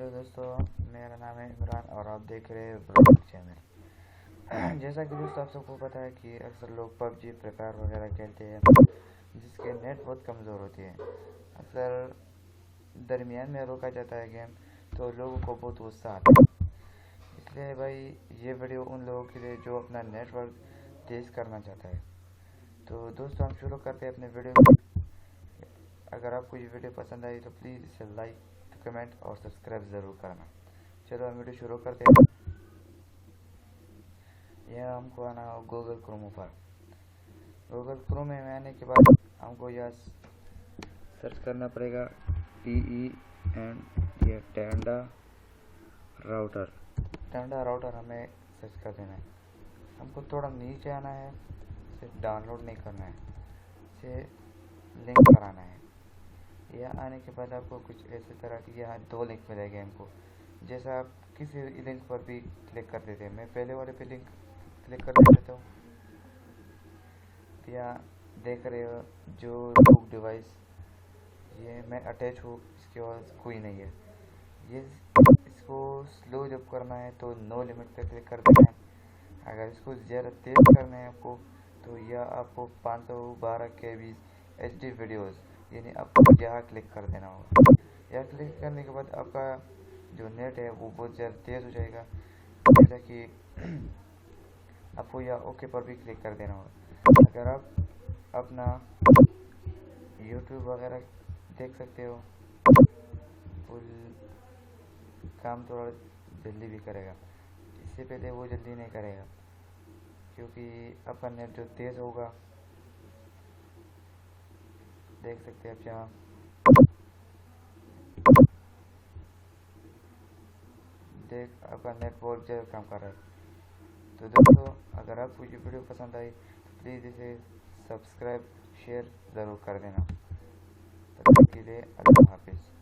Hello दोस्तों, मेरा नाम है इमरान और आप देख रहे हैं ब्लॉग चैनल। जैसा कि दोस्तों आप सबको पता है कि अक्सर लोग पबजी प्रकार वगैरह खेलते हैं जिसके नेट बहुत कमज़ोर होती है। अक्सर दरमियान में रोका जाता है गेम तो लोगों को बहुत गुस्सा आता है। इसलिए भाई ये वीडियो उन लोगों के लिए जो अपना नेटवर्क तेज़ करना चाहता है। तो दोस्तों हम शुरू करते हैं अपने वीडियो में। अगर आपको ये वीडियो पसंद आई तो प्लीज़ इसे लाइक, कमेंट और सब्सक्राइब ज़रूर करना। चलो हम वीडियो शुरू करते हैं। यह हमको आना हो गूगल क्रोम पर। गूगल क्रोम में आने के बाद हमको यह सर्च करना पड़ेगा टेंडा राउटर। टेंडा राउटर हमें सर्च कर देना है। हमको थोड़ा नीचे आना है, सिर्फ डाउनलोड नहीं करना है, इसे लिंक कराना है। यह आने के बाद आपको कुछ ऐसे तरह की यहाँ 2 लिंक मिलेंगे हमको। जैसा आप किसी लिंक पर भी क्लिक कर देते हैं, मैं पहले वाले पे लिंक क्लिक कर देता हूँ। यहाँ देख रहे हो जो रूट डिवाइस, ये मैं अटैच हूँ, इसके बाद कोई नहीं है। ये इसको स्लो जब करना है तो नो लिमिट पे क्लिक कर देना है। अगर इसको ज़्यादा तेज़ करना है आपको तो यह आपको 512 KB HD वीडियोज़ यानी आपको यहाँ क्लिक कर देना होगा। यह क्लिक करने के बाद आपका जो नेट है वो बहुत ज़्यादा तेज़ हो जाएगा। जैसा कि आपको यह ओके पर भी क्लिक कर देना होगा। अगर आप अपना यूट्यूब वगैरह देख सकते हो, फुल काम थोड़ा जल्दी भी करेगा। इससे पहले वो जल्दी नहीं करेगा क्योंकि आपका नेट जो तेज़ होगा, देख सकते हैं आप यहाँ आपका नेट बहुत ज़्यादा काम कर रहा है। तो दोस्तों अगर आपको ये वीडियो पसंद आई तो प्लीज़ इसे सब्सक्राइब शेयर ज़रूर कर देना। तब तक के लिए अल्लाह हाफिज़।